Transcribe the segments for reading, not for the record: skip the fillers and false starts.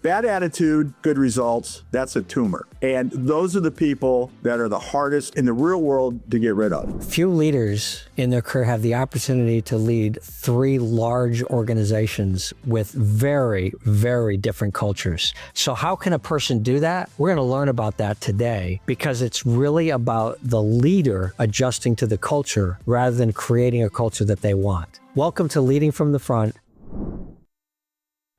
Bad attitude, good results, that's a tumor. And those are the people that are the hardest in the real world to get rid of. Few leaders in their career have the opportunity to lead 3 large organizations with very, very different cultures. So how can a person do that? We're going to learn about that today, because it's really about the leader adjusting to the culture rather than creating a culture that they want. Welcome to Leading from the Front.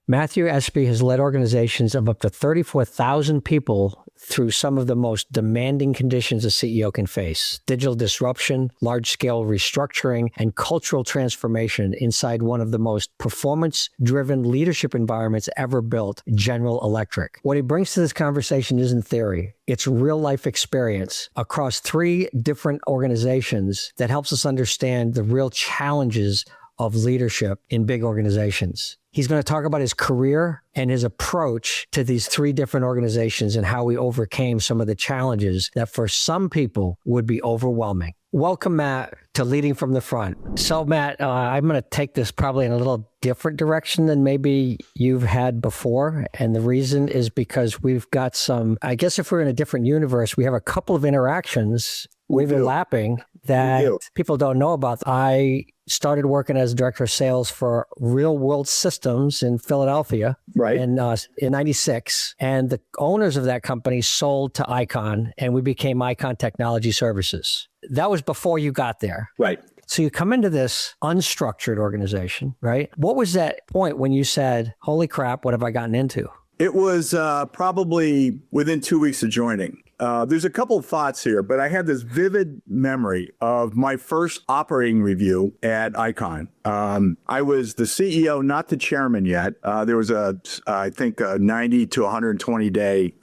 Matthew Espe has led organizations of up to 34,000 people through some of the most demanding conditions a CEO can face: digital disruption, large-scale restructuring, and cultural transformation inside one of the most performance-driven leadership environments ever built, General Electric. What he brings to this conversation isn't theory. It's real-life experience across 3 different organizations that helps us understand the real challenges of leadership in big organizations. He's going to talk about his career and his approach to these 3 different organizations and how he overcame some of the challenges that for some people would be overwhelming. Welcome, Matt, to Leading from the Front. So, Matt, I'm going to take this probably in a little different direction than maybe you've had before. And the reason is because we've got some, I guess if we're in a different universe, we have a couple of interactions overlapping that people don't know about. I started working as director of sales for Real World Systems in Philadelphia in 96. And the owners of that company sold to IKON, and we became IKON Technology Services. That was before you got there. Right. So you come into this unstructured organization, right? What was that point when you said, holy crap, what have I gotten into? It was probably within 2 weeks of joining. There's a couple of thoughts here, but I had this vivid memory of my first operating review at IKON. I was the CEO, not the chairman yet. There was I think a 90 to 120 day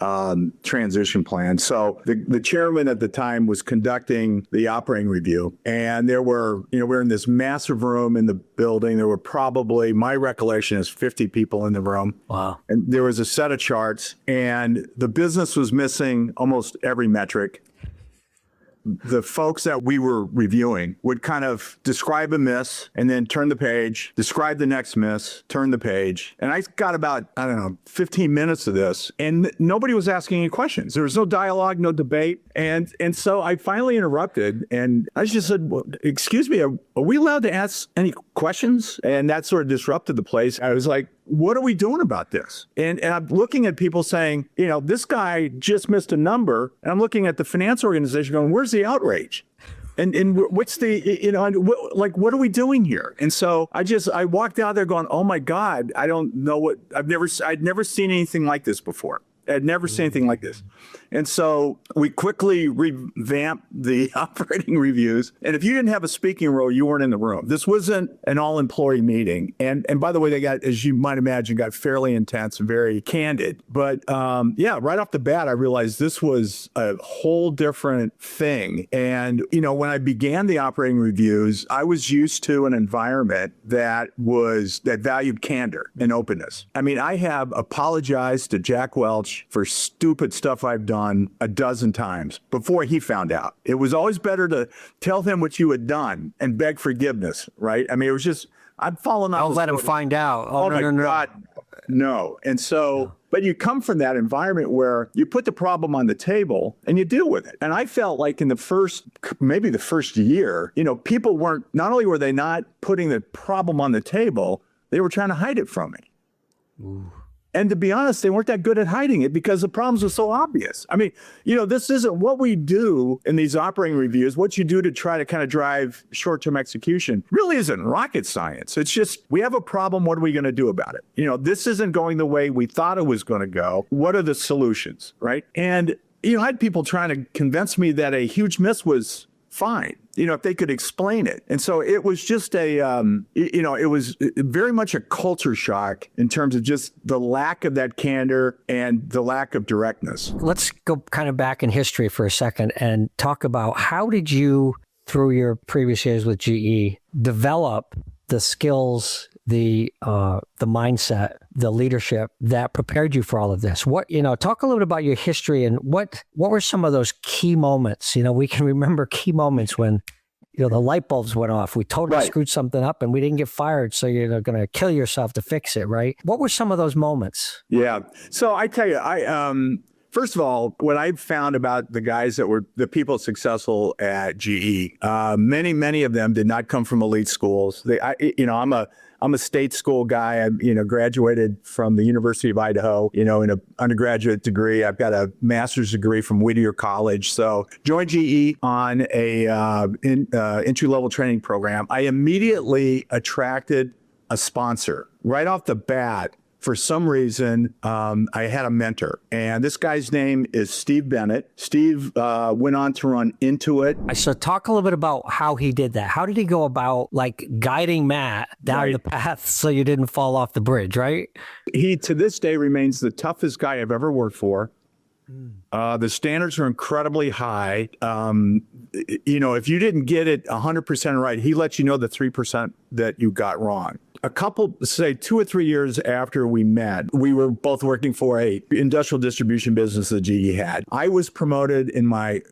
transition plan. So the chairman at the time was conducting the operating review, and there were, we're in this massive room in the building. There were probably, my recollection is 50 people in the room. Wow. And there was a set of charts, and the business was missing almost every metric. The folks that we were reviewing would kind of describe a miss and then turn the page, describe the next miss, turn the page. And I got about, 15 minutes of this, and nobody was asking any questions. There was no dialogue, no debate. And so I finally interrupted, and I just said, well, excuse me, are we allowed to ask any questions? And that sort of disrupted the place. I was like, what are we doing about this? And I'm looking at people saying, this guy just missed a number. And I'm looking at the finance organization going, where's the outrage? And what's the, what are we doing here? And so I walked out there going, oh my God, I don't know I'd never seen anything like this before. I'd never seen anything like this. And so we quickly revamped the operating reviews. And if you didn't have a speaking role, you weren't in the room. This wasn't an all-employee meeting. And by the way, they got, as you might imagine, got fairly intense and very candid. But right off the bat, I realized this was a whole different thing. And, when I began the operating reviews, I was used to an environment that valued candor and openness. I mean, I have apologized to Jack Welch for stupid stuff I've done a dozen times before he found out. It was always better to tell him what you had done and beg forgiveness, right? I mean, it was just, I'd fallen off. Don't let him find out. Oh my God, no. And so, but you come from that environment where you put the problem on the table and you deal with it. And I felt like in maybe the first year, people weren't, not only were they not putting the problem on the table, they were trying to hide it from me. Ooh. And to be honest, they weren't that good at hiding it because the problems were so obvious. I mean, this isn't what we do in these operating reviews. What you do to try to kind of drive short-term execution really isn't rocket science. It's just, we have a problem. What are we going to do about it? This isn't going the way we thought it was going to go. What are the solutions, right? And, I had people trying to convince me that a huge miss was fine, if they could explain it. And so it was just it was very much a culture shock in terms of just the lack of that candor and the lack of directness. Let's go kind of back in history for a second and talk about how did you, through your previous years with GE, develop the skills, the mindset, the leadership that prepared you for all of this? Talk a little bit about your history and what were some of those key moments? We can remember key moments when the light bulbs went off. We totally screwed something up and we didn't get fired. So you're going to kill yourself to fix it, right? What were some of those moments? Yeah. So I tell you, first of all, what I found about the guys that were the people successful at GE, many of them did not come from elite schools. I'm a state school guy. I, graduated from the University of Idaho, in an undergraduate degree. I've got a master's degree from Whittier College. So joined GE on a entry-level training program. I immediately attracted a sponsor right off the bat. For some reason, I had a mentor, and this guy's name is Steve Bennett. Steve went on to run Intuit. So talk a little bit about how he did that. How did he go about guiding Matt down the path so you didn't fall off the bridge, right? He, to this day, remains the toughest guy I've ever worked for. The standards are incredibly high. If you didn't get it 100% right, he lets you know the 3% that you got wrong. A couple, say 2 or 3 years after we met, we were both working for a industrial distribution business that GE had. I was promoted in my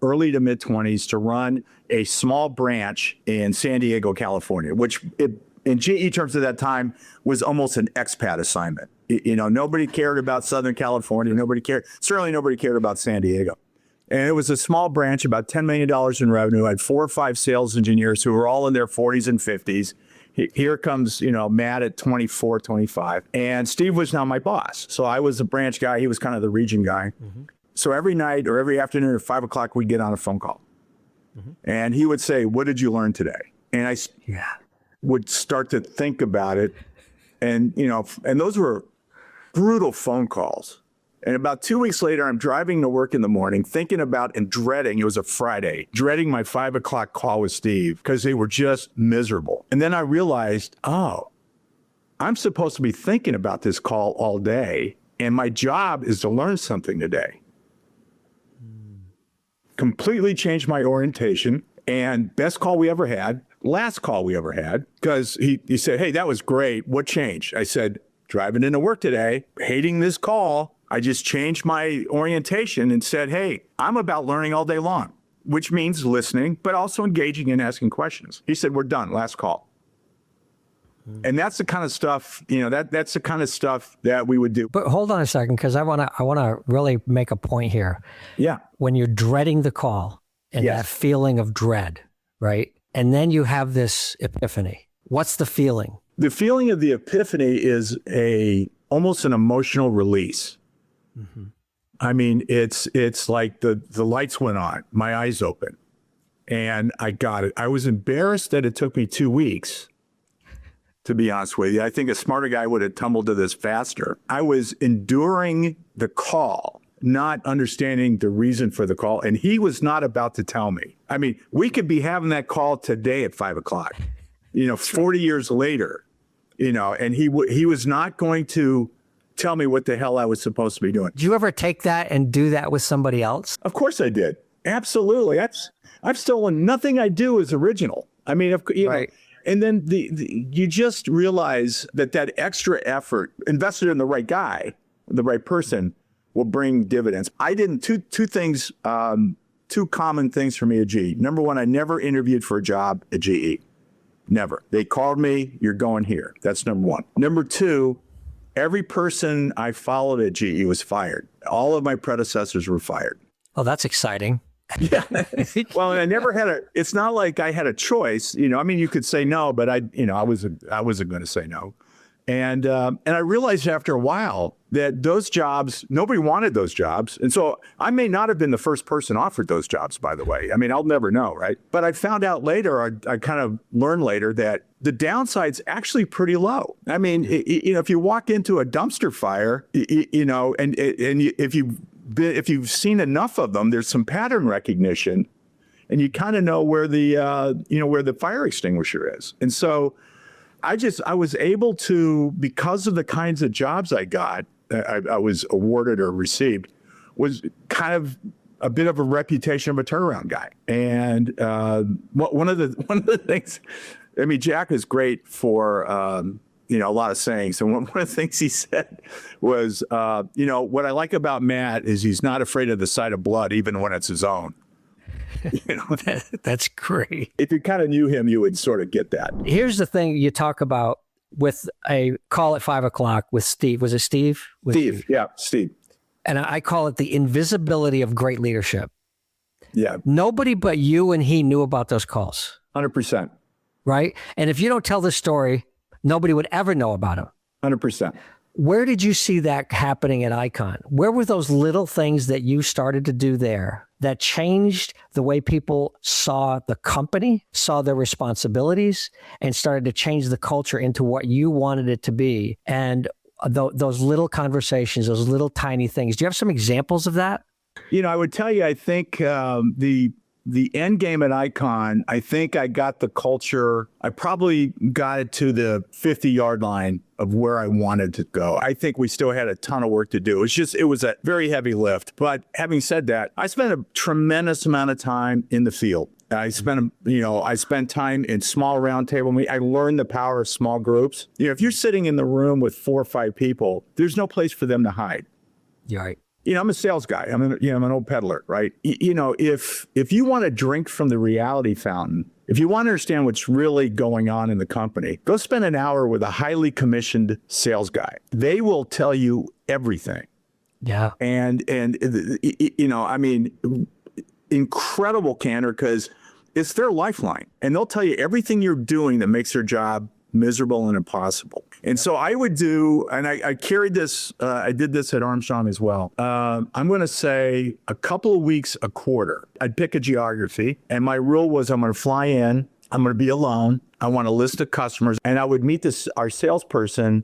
early to mid 20s to run a small branch in San Diego, California, which in GE terms at that time was almost an expat assignment. Nobody cared about Southern California. Certainly nobody cared about San Diego. And it was a small branch, about $10 million in revenue. I had 4 or 5 sales engineers who were all in their 40s and 50s. Here comes, Matt at 24, 25. And Steve was now my boss. So I was a branch guy. He was kind of the region guy. Mm-hmm. So every night or every afternoon at 5 o'clock, we'd get on a phone call. Mm-hmm. And he would say, "What did you learn today?" And I would start to think about it. And, and those were brutal phone calls. And about 2 weeks later, I'm driving to work in the morning, thinking about and dreading, it was a Friday, dreading my 5 o'clock call with Steve because they were just miserable. And then I realized, I'm supposed to be thinking about this call all day, and my job is to learn something today. Completely changed my orientation, and best call we ever had, last call we ever had, because he said, "Hey, that was great. What changed?" I said, "Driving into work today, hating this call. I just changed my orientation and said, hey, I'm about learning all day long," which means listening, but also engaging and asking questions. He said, "We're done. Last call." And that's the kind of stuff, that's the kind of stuff that we would do. But hold on a second, because I want to really make a point here. Yeah. When you're dreading the call and that feeling of dread, right? And then you have this epiphany. What's the feeling? The feeling of the epiphany is almost an emotional release. Mm-hmm. I mean, it's like the lights went on, my eyes open, and I got it. I was embarrassed that it took me 2 weeks, to be honest with you. I think a smarter guy would have tumbled to this faster. I was enduring the call, not understanding the reason for the call, and he was not about to tell me. I mean, we could be having that call today at 5 o'clock, 40 years later, and he was not going to tell me what the hell I was supposed to be doing. Did you ever take that and do that with somebody else? Of course I did. Absolutely. I've stolen. Nothing I do is original. I mean, right. And then you just realize that extra effort invested in the right guy, the right person, will bring dividends. I didn't. Two things, 2 common things for me at GE. Number one, I never interviewed for a job at GE. Never. They called me, "You're going here." That's number one. Number two, every person I followed at GE was fired. All of my predecessors were fired. Oh, that's exciting. Yeah. Well, I never had it's not like I had a choice, I mean, you could say no, but I wasn't going to say no. And I realized after a while that those jobs, nobody wanted those jobs. And so I may not have been the first person offered those jobs, by the way. I mean, I'll never know, right? But I found out later, I kind of learned later that the downside's actually pretty low. I mean, if you walk into a dumpster fire, and if you've seen enough of them, there's some pattern recognition, and you kind of know where the fire extinguisher is. And so I was able to, because of the kinds of jobs I got, I was awarded or received, was kind of a bit of a reputation of a turnaround guy. And one of the things, I mean, Jack is great for a lot of sayings. And one of the things he said was, what I like about Matt is he's not afraid of the sight of blood, even when it's his own. You know, That's great. if you kind of knew him, you would sort of get that. Here's the thing you talk about with a call at 5:00 with Steve. Was it Steve? Steve. Yeah, Steve. And I call it the invisibility of great leadership. Yeah, Nobody but you and he knew about those calls, 100%. right? And if you don't tell this story, nobody would ever know about him. 100%. Where did you see that happening at IKON? Where were those little things that you started to do there that changed the way people saw the company, saw their responsibilities, and started to change the culture into what you wanted it to be? And those little conversations, those little tiny things. Do you have some examples of that? You know, I would tell you, I think the end game at IKON, I think I got the culture, I probably got it to the 50-yard line of where I wanted to go. I think we still had a ton of work to do. It was a very heavy lift. But having said that, I spent a tremendous amount of time in the field. I spent time in small roundtable meetings. I learned the power of small groups. You know, if you're sitting in the room with 4 or 5 people, there's no place for them to hide. You're right. You know, I'm a sales guy. I'm an old peddler, right? You know, if you want to drink from the reality fountain, if you want to understand what's really going on in the company, go spend an hour with a highly commissioned sales guy. They will tell you everything. Yeah. And you know, I mean, incredible candor, because it's their lifeline, and they'll tell you everything you're doing that makes their job miserable and impossible. And so I would do, and I carried this, I did this at Armstrong as well. I'm going to say a couple of weeks a quarter. I'd pick a geography, and my rule was I'm going to fly in, I'm going to be alone, I want a list of customers, and I would meet our salesperson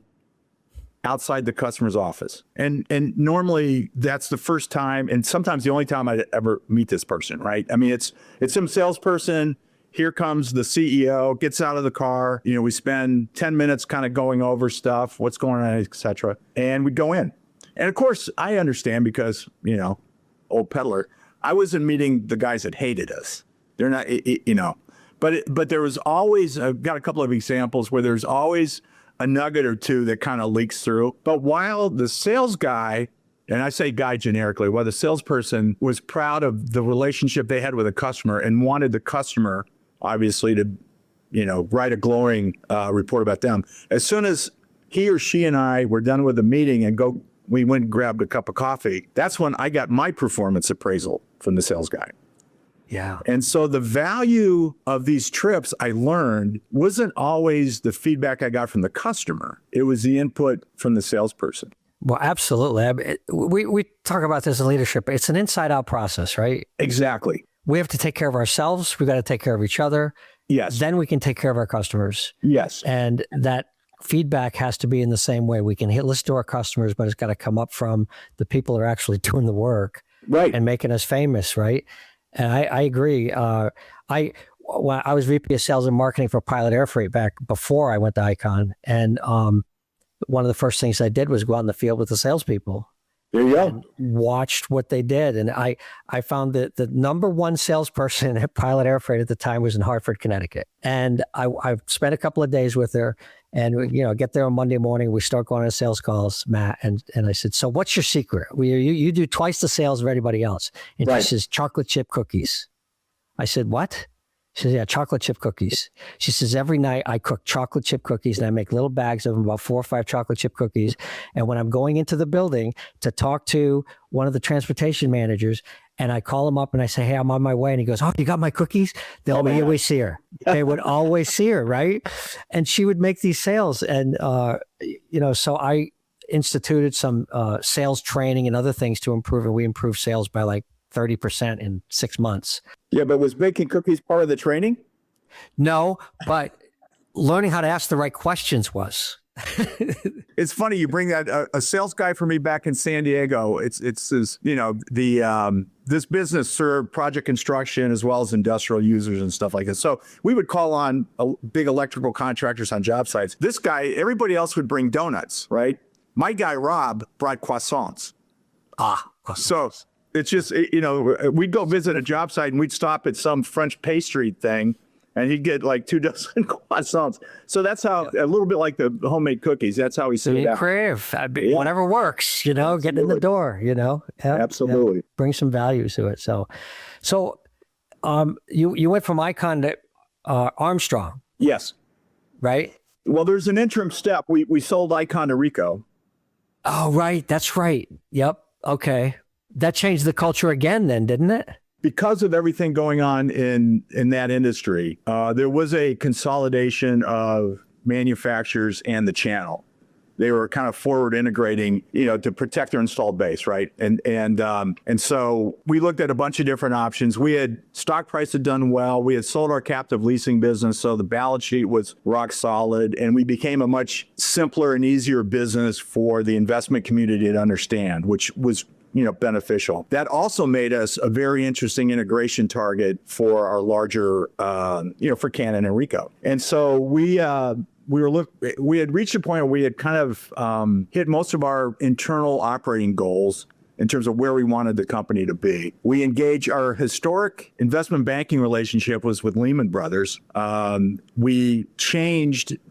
outside the customer's office. And normally that's the first time, and sometimes the only time I'd ever meet this person, right? I mean, it's some salesperson. Here comes the CEO, gets out of the car. You know, we spend 10 minutes kind of going over stuff, what's going on, et cetera. And we'd go in. And of course, I understand because, you know, old peddler, I wasn't meeting the guys that hated us. They're not, you know, but there was always, I've got a couple of examples where there's always a nugget or two that kind of leaks through. But while the sales guy, and I say guy generically, while the salesperson was proud of the relationship they had with a customer and wanted the customer obviously to, you know, write a glowing report about them. As soon as he or she and I were done with the meeting and we went and grabbed a cup of coffee, that's when I got my performance appraisal from the sales guy. Yeah. And so the value of these trips I learned wasn't always the feedback I got from the customer. It was the input from the salesperson. Well, absolutely. We talk about this in leadership. It's an inside-out process, right? Exactly. We have to take care of ourselves. We've got to take care of each other. Yes. Then we can take care of our customers. Yes. And that feedback has to be in the same way. We can listen to our customers, but it's got to come up from the people that are actually doing the work, right, and making us famous, right? And I agree. When I was VP of Sales and Marketing for Pilot Air Freight back before I went to IKON, and one of the first things I did was go out in the field with the salespeople. There you go. Watched what they did. And I found that the number one salesperson at Pilot Air Freight at the time was in Hartford, Connecticut. And I spent a couple of days with her, and you know, get there on Monday morning, we start going on sales calls, Matt. And I said, so what's your secret? You do twice the sales of everybody else. And right. She says, chocolate chip cookies. I said, what? She says, yeah, chocolate chip cookies. She says, every night I cook chocolate chip cookies, and I make little bags of them, about 4 or 5 chocolate chip cookies. And when I'm going into the building to talk to one of the transportation managers, and I call him up and I say, hey, I'm on my way. And he goes, oh, you got my cookies? They'll always see her. They would always see her, right? And she would make these sales. And, you know, so I instituted some sales training and other things to improve, and we improved sales by like 30% in 6 months. Yeah, but was baking cookies part of the training? No, but learning how to ask the right questions was. It's funny you bring that. A sales guy for me back in San Diego. It's you know, this business served project construction as well as industrial users and stuff like that. So we would call on big electrical contractors on job sites. This guy, everybody else would bring donuts, right? My guy Rob brought croissants. Croissants. So it's just, you know, we'd go visit a job site and we'd stop at some French pastry thing, and he'd get like 2 dozen croissants. So that's how, a little bit like the homemade cookies, that's how we see it. Crave, whatever works, you know, getting in the door, you know. Absolutely. Bring some value to it. So You went from IKON to Armstrong, Yes. right? Well, there's an interim step. We sold IKON to Ricoh. Oh, right. That's right. Yep. Okay. That changed the culture again then, didn't it? Because of everything going on in that industry, there was a consolidation of manufacturers and the channel. They were kind of forward integrating, to protect their installed base, right? And so we looked at a bunch of different options. Stock price had done well. We had sold our captive leasing business, so the balance sheet was rock solid, and we became a much simpler and easier business for the investment community to understand, which was beneficial. That also made us a very interesting integration target for our larger, for Canon and Ricoh. And so we had reached a point where we had kind of hit most of our internal operating goals in terms of where we wanted the company to be. We engaged. Our historic investment banking relationship was with Lehman Brothers. We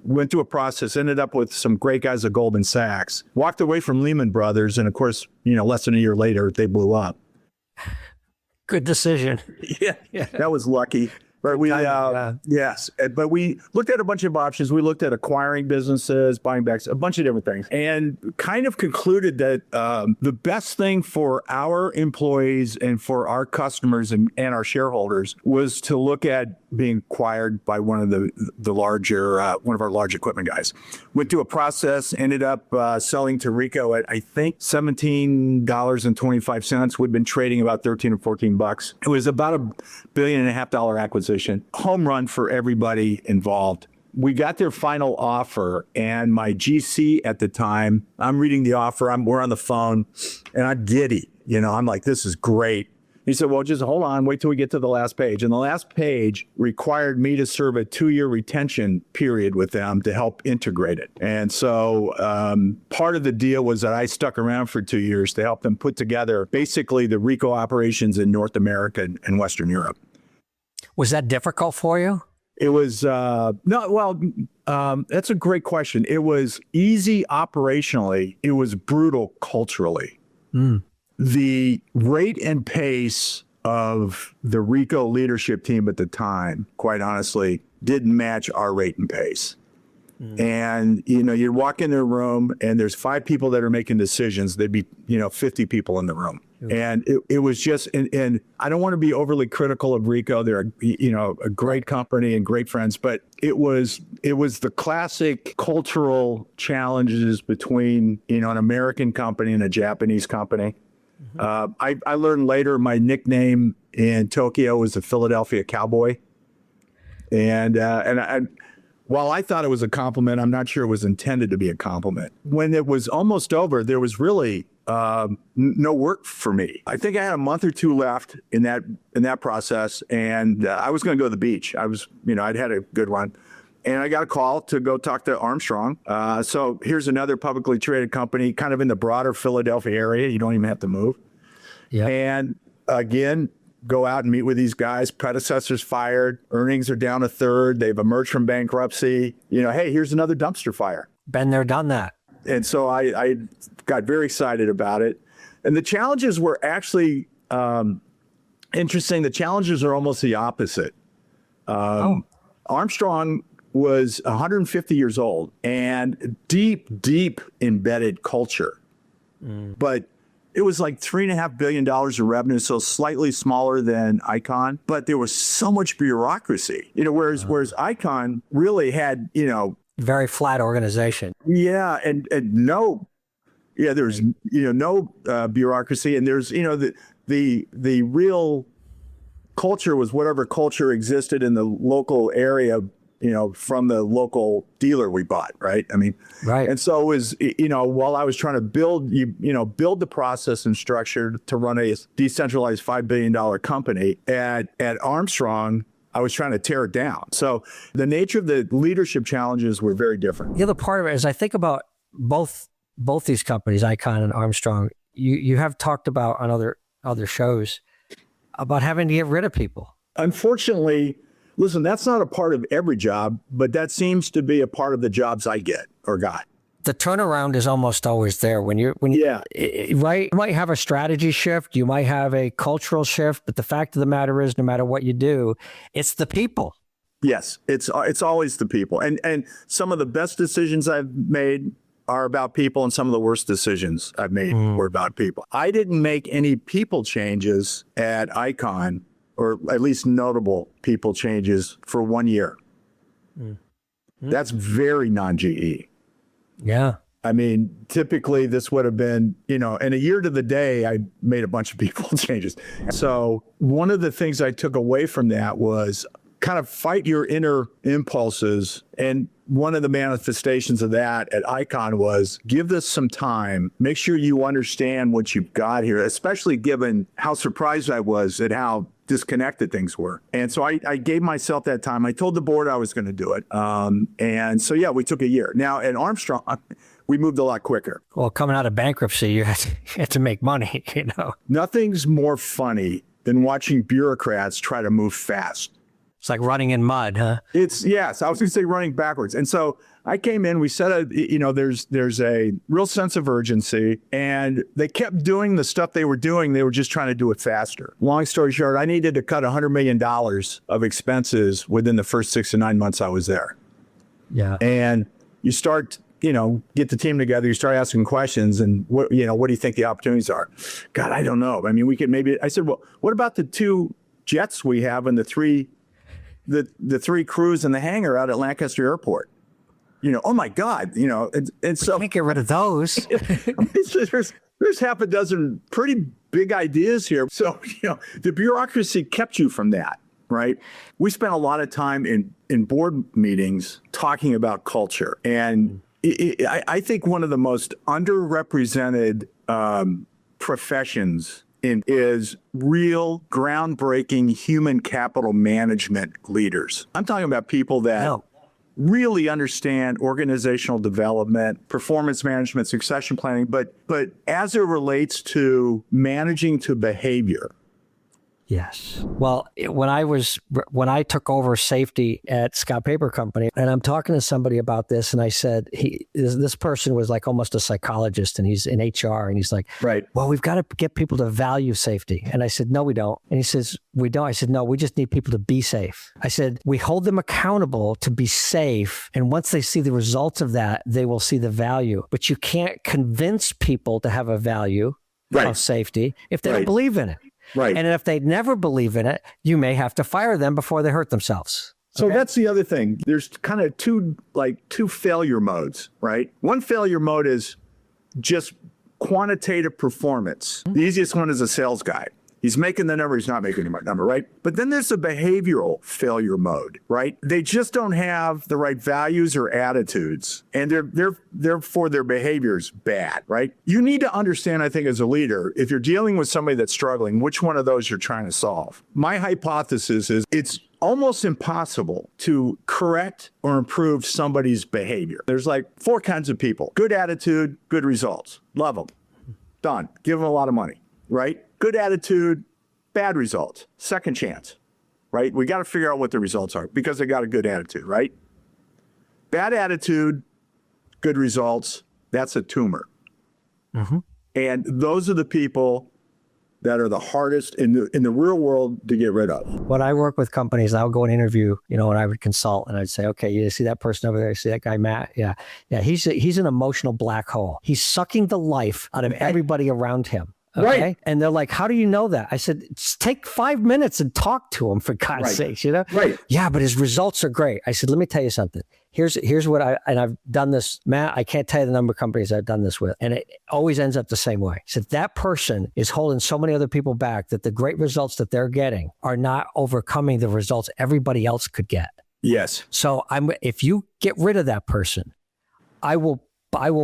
went through a process, ended up with some great guys at Goldman Sachs, walked away from Lehman Brothers, and of course, less than a year later, they blew up. Good decision. Yeah. That was lucky. But yes, but we looked at a bunch of options. We looked at acquiring businesses, buying back a bunch of different things, and kind of concluded that the best thing for our employees and for our customers and our shareholders was to look at being acquired by one of one of our large equipment guys. Went through a process, ended up selling to Ricoh at I think $17.25. We'd been trading about $13 or $14. It was about $1.5 billion acquisition. Home run for everybody involved. We got their final offer, and my GC at the time, I'm reading the offer. We're on the phone, and I'm giddy. I'm like, this is great. He said, well, just hold on, wait till we get to the last page. And the last page required me to serve a 2-year retention period with them to help integrate it. And so part of the deal was that I stuck around for 2 years to help them put together basically the Ricoh operations in North America and Western Europe. Was that difficult for you? It was, that's a great question. It was easy operationally. It was brutal culturally. The rate and pace of the Ricoh leadership team at the time, quite honestly, didn't match our rate and pace. And, you walk in their room and there's 5 people that are making decisions. There'd be, 50 people in the room. And it was just, and I don't want to be overly critical of Ricoh. They're, a great company and great friends, but it was the classic cultural challenges between, an American company and a Japanese company. I learned later my nickname in Tokyo was the Philadelphia Cowboy. And while I thought it was a compliment, I'm not sure it was intended to be a compliment. When it was almost over, there was really no work for me. I think I had a month or 2 left in that process, and I was going to go to the beach. I'd had a good one. And I got a call to go talk to Armstrong. So here's another publicly traded company, kind of in the broader Philadelphia area. You don't even have to move. Yeah. And again, go out and meet with these guys. Predecessors fired. Earnings are down 1/3. They've emerged from bankruptcy. Hey, here's another dumpster fire. Been there, done that. And so I got very excited about it. And the challenges were actually interesting. The challenges are almost the opposite. Armstrong was 150 years old and deep embedded culture. But it was like $3.5 billion of revenue, so slightly smaller than IKON, but there was so much bureaucracy, whereas IKON really had, very flat organization. Yeah. And there's, no bureaucracy, and there's, the real culture was whatever culture existed in the local area, from the local dealer we bought, right? Right. And so it was, while I was trying to build the process and structure to run a decentralized $5 billion company at Armstrong, I was trying to tear it down. So the nature of the leadership challenges were very different. The other part of it is I think about both these companies, IKON and Armstrong. You have talked about on other shows about having to get rid of people. Unfortunately, listen, that's not a part of every job, but that seems to be a part of the jobs I get or got. the turnaround is almost always there right? You might have a strategy shift, you might have a cultural shift, but the fact of the matter is, no matter what you do, it's the people. Yes, it's always the people. And some of the best decisions I've made are about people, and some of the worst decisions I've made were about people. I didn't make any people changes at IKON, or at least notable people changes, for 1 year. That's very non-GE. Yeah. I mean, typically this would have been, in a year to the day, I made a bunch of people changes. So one of the things I took away from that was kind of fight your inner impulses. And one of the manifestations of that at IKON was give this some time, make sure you understand what you've got here, especially given how surprised I was at how disconnected things were. And so I gave myself that time. I told the board I was going to do it. And so, yeah, we took a year. Now at Armstrong, we moved a lot quicker. Well, coming out of bankruptcy, you had to make money, Nothing's more funny than watching bureaucrats try to move fast. It's like running in mud, huh? Yes, I was going to say running backwards. And so I came in, we said, there's a real sense of urgency, and they kept doing the stuff they were doing. They were just trying to do it faster. Long story short, I needed to cut $100 million of expenses within the first 6 to 9 months I was there. Yeah. And you start, get the team together, you start asking questions, and what do you think the opportunities are? God, I don't know. I mean, we could maybe, I said, well, what about the 2 jets we have and the 3 crews in the hangar out at Lancaster Airport? Oh my God, and so can't get rid of those. there's half a dozen pretty big ideas here. So, the bureaucracy kept you from that, right? We spent a lot of time in board meetings talking about culture. And I think one of the most underrepresented professions is real groundbreaking human capital management leaders. I'm talking about people that really understand organizational development, performance management, succession planning, but as it relates to managing to behavior. Yes. Well, when I took over safety at Scott Paper Company, and I'm talking to somebody about this, and I said, this person was like almost a psychologist, and he's in HR, and he's like, right. Well, we've got to get people to value safety. And I said, no, we don't. And he says, we don't. I said, no, we just need people to be safe. I said, we hold them accountable to be safe. And once they see the results of that, they will see the value. But you can't convince people to have a value of safety if they don't believe in it. Right. And if they never believe in it, you may have to fire them before they hurt themselves. So that's the other thing. There's kind of two failure modes, right? One failure mode is just quantitative performance. The easiest one is a sales guy. He's making the number, he's not making the number, right? But then there's a behavioral failure mode, right? They just don't have the right values or attitudes, and therefore their behavior's bad, right? You need to understand, I think, as a leader, if you're dealing with somebody that's struggling, which one of those you're trying to solve. My hypothesis is it's almost impossible to correct or improve somebody's behavior. There's like 4 kinds of people: good attitude, good results, love them, done, give them a lot of money, right? Good attitude, bad results, second chance, right? We got to figure out what the results are because they got a good attitude, right? Bad attitude, good results, that's a tumor. Mm-hmm. And those are the people that are the hardest in the real world to get rid of. When I work with companies, I'll go and interview, and I would consult, and I'd say, okay, you see that person over there? You see that guy, Matt? Yeah. He's an emotional black hole. He's sucking the life out of everybody around him. Okay? Right. And they're like, how do you know that? I said, just take 5 minutes and talk to him, for God's sakes, Right. Yeah, but his results are great. I said, let me tell you something. Here's what I've done this, Matt, I can't tell you the number of companies I've done this with. And it always ends up the same way. I said, that person is holding so many other people back that the great results that they're getting are not overcoming the results everybody else could get. Yes. So if you get rid of that person, I will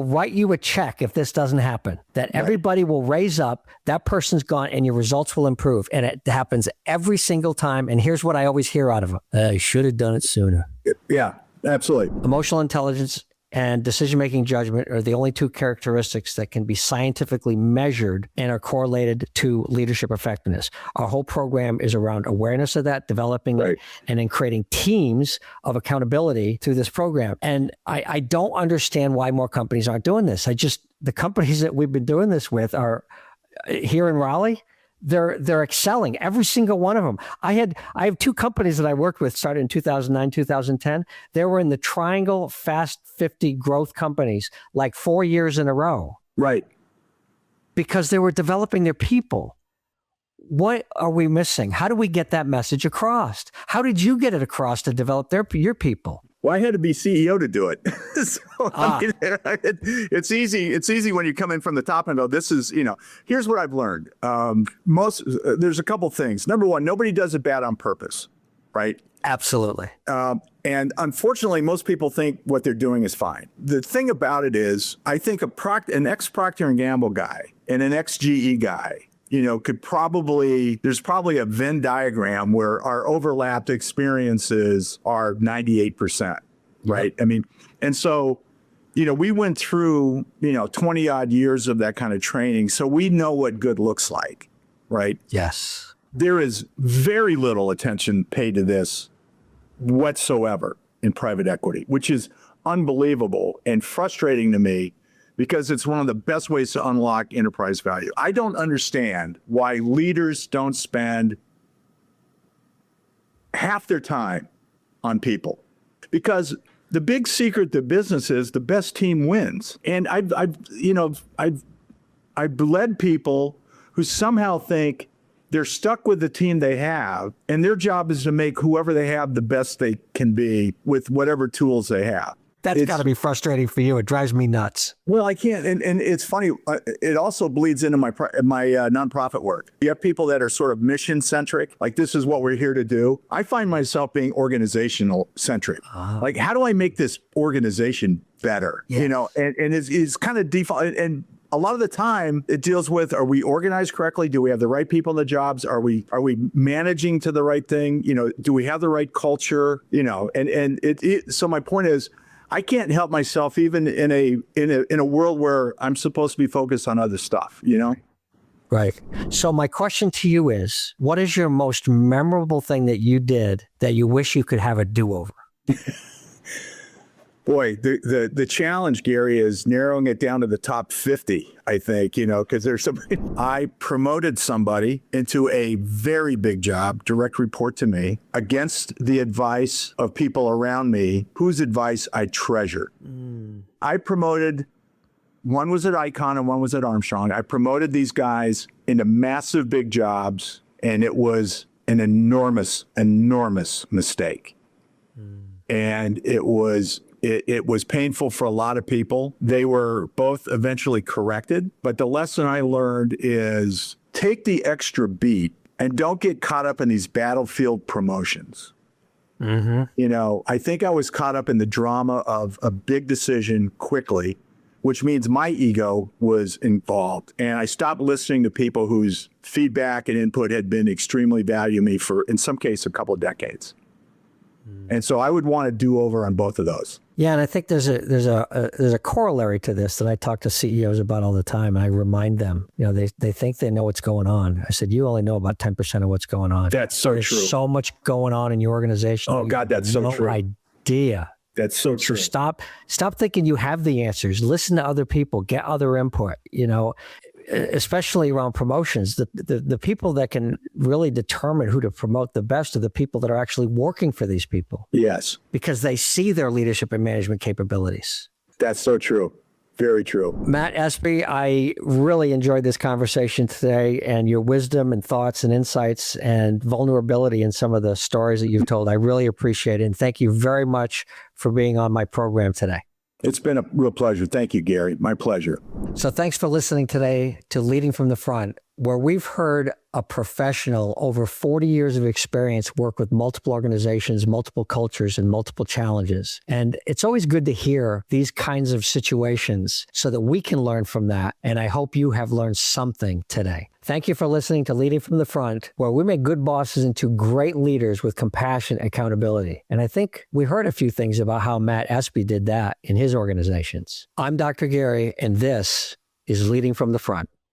write you a check if this doesn't happen, that everybody will raise up, that person's gone, and your results will improve. And it happens every single time. And here's what I always hear out of them. I should have done it sooner. Yeah, absolutely. Emotional intelligence and decision-making judgment are the only two characteristics that can be scientifically measured and are correlated to leadership effectiveness. Our whole program is around awareness of that, developing it, and then creating teams of accountability through this program. And I don't understand why more companies aren't doing this. The companies that we've been doing this with are here in Raleigh. They're excelling, every single one of them. I have two companies that I worked with, started in 2009, 2010. They were in the Triangle Fast 50 growth companies like 4 years in a row. Right. Because they were developing their people. What are we missing? How do we get that message across? How did you get it across to develop your people? Well, I had to be CEO to do it. I mean, it's easy. It's easy when you come in from the top and go, this is, here's what I've learned. There's a couple things. Number one, nobody does it bad on purpose, right? Absolutely. And unfortunately, most people think what they're doing is fine. The thing about it is, I think an ex-Procter & Gamble guy and an ex-GE guy, there's probably a Venn diagram where our overlapped experiences are 98%, right? I mean, and so, we went through, 20 odd years of that kind of training. So we know what good looks like, right? Yes. There is very little attention paid to this whatsoever in private equity, which is unbelievable and frustrating to me, because it's one of the best ways to unlock enterprise value. I don't understand why leaders don't spend half their time on people, because the big secret to business is the best team wins. And I've led people who somehow think they're stuck with the team they have, and their job is to make whoever they have the best they can be with whatever tools they have. That's got to be frustrating for you. It drives me nuts. Well, I can't. And it's funny. It also bleeds into my nonprofit work. You have people that are sort of mission centric, like this is what we're here to do. I find myself being organizational centric. Like, how do I make this organization better? Yes. And it's kind of default. And a lot of the time it deals with, are we organized correctly? Do we have the right people in the jobs? Are we managing to the right thing? Do we have the right culture? So my point is, I can't help myself even in a world where I'm supposed to be focused on other stuff, Right. So my question to you is, what is your most memorable thing that you did that you wish you could have a do-over? Boy, the challenge, Gary, is narrowing it down to the top 50, I think, because there's somebody. I promoted somebody into a very big job, direct report to me, against the advice of people around me, whose advice I treasured. I promoted, one was at IKON and one was at Armstrong. I promoted these guys into massive big jobs, and it was an enormous, enormous mistake. And it was painful for a lot of people. They were both eventually corrected. But the lesson I learned is take the extra beat and don't get caught up in these battlefield promotions. I think I was caught up in the drama of a big decision quickly, which means my ego was involved. And I stopped listening to people whose feedback and input had been extremely valuable to me for, in some cases, a couple of decades. And so I would want to do over on both of those. Yeah, and I think there's a corollary to this that I talk to CEOs about all the time, and I remind them, they think they know what's going on. I said, you only know about 10% of what's going on. That's so There's true. So much going on in your organization. Oh God, that's so true. No idea. That's so true. So stop thinking you have the answers. Listen to other people. Get other input. Especially around promotions, the people that can really determine who to promote the best are the people that are actually working for these people. Yes. Because they see their leadership and management capabilities. That's so true. Very true. Matt Espe, I really enjoyed this conversation today, and your wisdom and thoughts and insights and vulnerability in some of the stories that you've told. I really appreciate it. And thank you very much for being on my program today. It's been a real pleasure. Thank you, Gary. My pleasure. So thanks for listening today to Leading from the Front. where we've heard a professional over 40 years of experience work with multiple organizations, multiple cultures, and multiple challenges. And it's always good to hear these kinds of situations so that we can learn from that. And I hope you have learned something today. Thank you for listening to Leading from the Front, where we make good bosses into great leaders with compassion and accountability. And I think we heard a few things about how Matt Espe did that in his organizations. I'm Dr. Gary, and this is Leading from the Front.